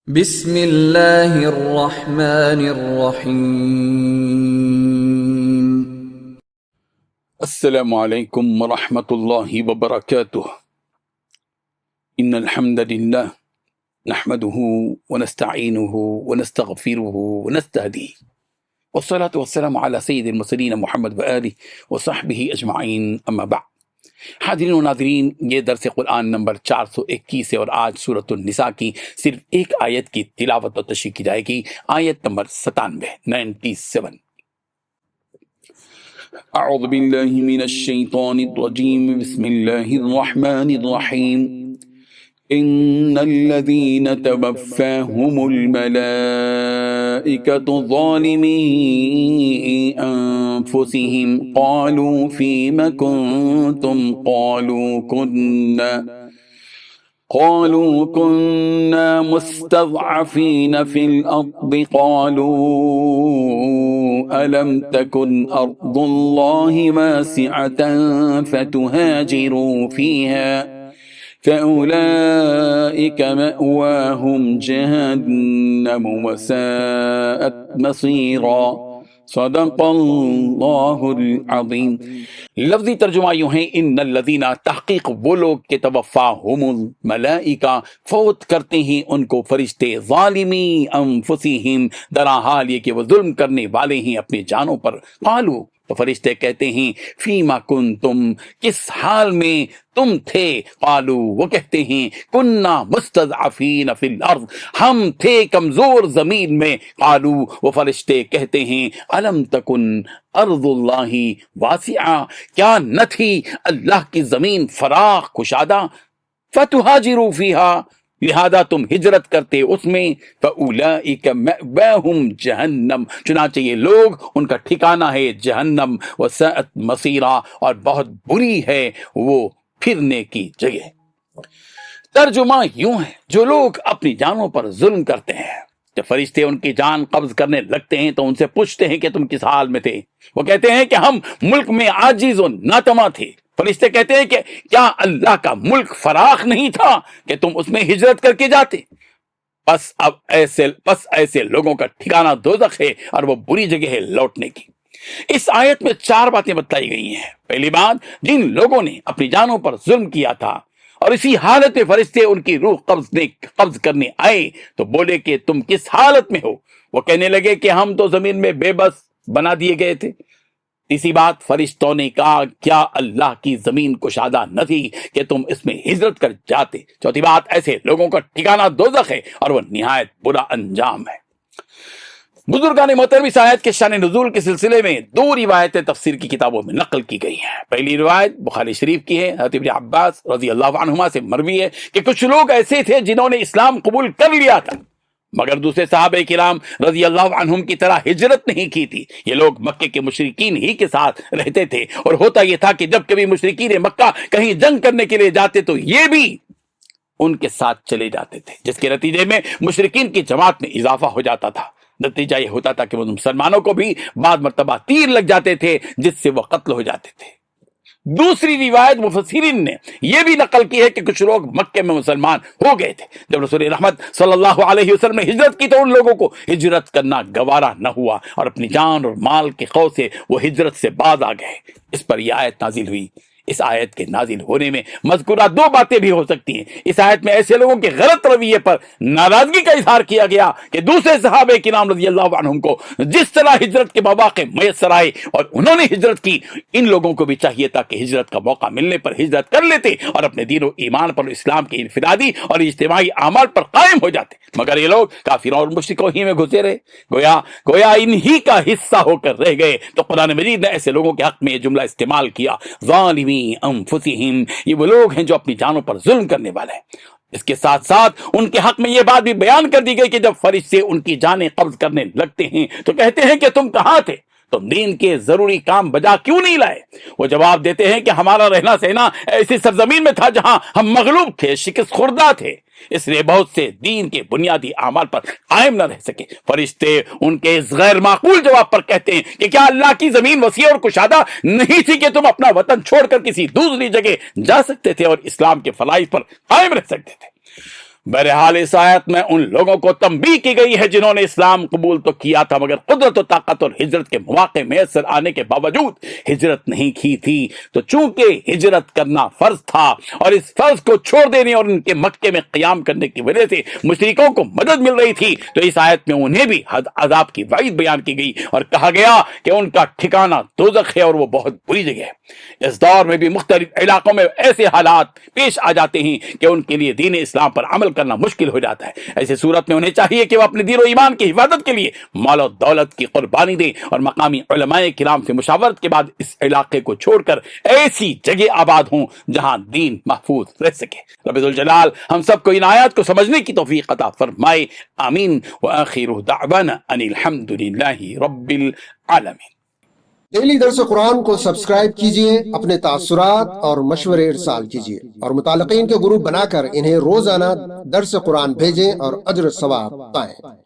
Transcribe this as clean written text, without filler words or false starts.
بسم اللہ الرحمن الرحیم۔ السلام علیکم ورحمۃ اللہ وبرکاتہ۔ ان الحمد للہ نحمده ونستعینه ونستغفره ونستهدیه والصلاة والسلام على سید المرسلین محمد وآلہ وصحبہ اجمعین، اما بعد۔ حاضرین و ناظرین، یہ درس قرآن نمبر 421 ہے اور آج سورۃ النساء کی صرف ایک آیت کی تلاوت و تشریح کی جائے گی، آیت نمبر 97۔ اعوذ باللہ من الشیطان الرجیم، بسم اللہ الرحمن الرحیم۔ ان الذین توفاهم الملائکۃ ظالمی انفسهم قالوا فیم کنتم قالوا كنا مستضعفين في الأرض قالوا ألم تكن أرض الله واسعة فتهاجروا فيها فأولئك مأواهم جهنم وساءت مصيرا۔ صدق اللہ العظیم۔ لفظی ترجمہ یوں ہے، ان الذین، تحقیق وہ لوگ کہ توفاہم الملائکہ، فوت کرتے ہیں ان کو فرشتے، ظالمی انفسہم، درا حال یہ کہ وہ ظلم کرنے والے ہیں اپنے جانوں پر۔ قالو، تو فرشتے کہتے ہیں، فیما کنتم، کس حال میں تم تھے؟ قالو، وہ کہتے ہیں، کننا مستضعفین فی الارض، ہم تھے کمزور زمین میں۔ قالو، وہ فرشتے کہتے ہیں، الم تکن ارض اللہ واسعہ، کیا نہ تھی اللہ کی زمین فراخ کشادہ؟ فتہاجروا فیہا، لہذا تم ہجرت کرتے اس میں۔ فَأُولَئِكَ مَأْوَاهُمْ جہنم، چنانچہ یہ لوگ ان کا ٹھکانہ ہے جہنم، وَسَاءَتْ مَصِيرًا، اور بہت بری ہے وہ پھرنے کی جگہ۔ ترجمہ یوں ہے، جو لوگ اپنی جانوں پر ظلم کرتے ہیں، جب فرشتے ان کی جان قبض کرنے لگتے ہیں تو ان سے پوچھتے ہیں کہ تم کس حال میں تھے؟ وہ کہتے ہیں کہ ہم ملک میں عاجز و ناتواں تھے۔ فرشتے کہتے ہیں کہ کیا اللہ کا ملک فراخ نہیں تھا کہ تم اس میں ہجرت کر کے جاتے؟ بس ایسے لوگوں کا ٹھکانہ دوزخ ہے اور وہ بری جگہ ہے لوٹنے کی۔ اس آیت میں 4 باتیں بتائی گئی ہیں۔ پہلی بات، جن لوگوں نے اپنی جانوں پر ظلم کیا تھا اور اسی حالت میں فرشتے ان کی روح قبض کرنے آئے تو بولے کہ تم کس حالت میں ہو؟ وہ کہنے لگے کہ ہم تو زمین میں بے بس بنا دیے گئے تھے۔ تیسری بات، فرشتوں نے کہا کیا اللہ کی زمین کشادہ نہ تھی کہ تم اس میں ہجرت کر جاتے؟ چوتھی بات، ایسے لوگوں کا ٹھکانہ دوزخ ہے اور وہ نہایت برا انجام ہے۔ بزرگان محترم، اس آیت کے شان نزول کے سلسلے میں 2 روایتیں تفسیر کی کتابوں میں نقل کی گئی ہیں۔ پہلی روایت بخاری شریف کی ہے، حضرت ابن عباس رضی اللہ عنہما سے مروی ہے کہ کچھ لوگ ایسے تھے جنہوں نے اسلام قبول کر لیا تھا مگر دوسرے صحابہ کرام رضی اللہ عنہم کی طرح ہجرت نہیں کی تھی۔ یہ لوگ مکے کے مشرکین ہی کے ساتھ رہتے تھے، اور ہوتا یہ تھا کہ جب کبھی مشرکین مکہ کہیں جنگ کرنے کے لیے جاتے تو یہ بھی ان کے ساتھ چلے جاتے تھے، جس کے نتیجے میں مشرکین کی جماعت میں اضافہ ہو جاتا تھا۔ نتیجہ یہ ہوتا تھا کہ وہ مسلمانوں کو بھی بعض مرتبہ تیر لگ جاتے تھے جس سے وہ قتل ہو جاتے تھے۔ دوسری روایت مفسرین نے یہ بھی نقل کی ہے کہ کچھ لوگ مکے میں مسلمان ہو گئے تھے، جب رسول رحمت صلی اللہ علیہ وسلم نے ہجرت کی تو ان لوگوں کو ہجرت کرنا گوارا نہ ہوا اور اپنی جان اور مال کے خوف سے وہ ہجرت سے باز آ گئے۔ اس پر یہ آیت نازل ہوئی۔ اس آیت کے نازل ہونے میں مذکورہ 2 باتیں بھی ہو سکتی ہیں۔ اس آیت میں ایسے لوگوں کے غلط رویے پر ناراضگی کا اظہار کیا گیا کہ دوسرے صحابہ کرام رضی اللہ عنہم کو جس طرح ہجرت کے مواقع میسر آئے اور انہوں نے ہجرت کی، ان لوگوں کو بھی چاہیے تھا کہ ہجرت کا موقع ملنے پر ہجرت کر لیتے اور اپنے دین و ایمان پر، اسلام کے انفرادی اور اجتماعی اعمال پر قائم ہو جاتے، مگر یہ لوگ کافروں اور مشرکوں ہی میں گھسے رہے، گویا انہی کا حصہ ہو کر رہ گئے۔ تو قرآن مجید نے ایسے لوگوں کے حق میں یہ جملہ استعمال کیا، ظالمی انفسہم، یہ وہ لوگ ہیں جو اپنی جانوں پر ظلم کرنے والے ہیں۔ اس کے ساتھ ساتھ ان کے حق میں یہ بات بھی بیان کر دی گئی کہ جب فرشتے ان کی جانیں قبض کرنے لگتے ہیں تو کہتے ہیں کہ تم کہاں تھے؟ تم دین کے ضروری کام بجا کیوں نہیں لائے؟ وہ جواب دیتے ہیں کہ ہمارا رہنا سہنا ایسی سرزمین میں تھا جہاں ہم مغلوب تھے، شکست خوردہ تھے، اس لیے بہت سے دین کے بنیادی اعمال پر قائم نہ رہ سکے۔ فرشتے ان کے اس غیر معقول جواب پر کہتے ہیں کہ کیا اللہ کی زمین وسیع اور کشادہ نہیں تھی کہ تم اپنا وطن چھوڑ کر کسی دوسری جگہ جا سکتے تھے اور اسلام کے فرائض پر قائم رہ سکتے تھے؟ بہرحال اس آیت میں ان لوگوں کو تنبیہ کی گئی ہے جنہوں نے اسلام قبول تو کیا تھا مگر قدرت و طاقت اور ہجرت کے مواقع میسر آنے کے باوجود ہجرت نہیں کی تھی، تو چونکہ ہجرت کرنا فرض تھا اور اس فرض کو چھوڑ دینے اور ان کے مکے میں قیام کرنے کی وجہ سے مشرکوں کو مدد مل رہی تھی، تو اس آیت میں انہیں بھی عذاب کی وعید بیان کی گئی اور کہا گیا کہ ان کا ٹھکانہ دوزخ ہے اور وہ بہت بری جگہ ہے۔ اس دور میں بھی مختلف علاقوں میں ایسے حالات پیش آ جاتے ہیں کہ ان کے لیے دین اسلام پر عمل کرنا مشکل ہو جاتا ہے۔ ایسی صورت میں انہیں چاہیے کہ وہ اپنے دین و ایمان کی حفاظت کے لیے مال و دولت کی قربانی دیں اور مقامی علماء کرام سے مشاورت کے بعد اس علاقے کو چھوڑ کر ایسی جگہ آباد ہوں جہاں دین محفوظ رہ سکے۔ رب ذوالجلال ہم سب کو ان آیات کو سمجھنے کی توفیق عطا فرمائے، آمین۔ وآخر دعوانا ان الحمد للہ رب العالمین۔ ڈیلی درس قرآن کو سبسکرائب کیجئے، اپنے تاثرات اور مشورے ارسال کیجئے اور متعلقین کے گروپ بنا کر انہیں روزانہ درس قرآن بھیجیں اور اجر ثواب پائیں۔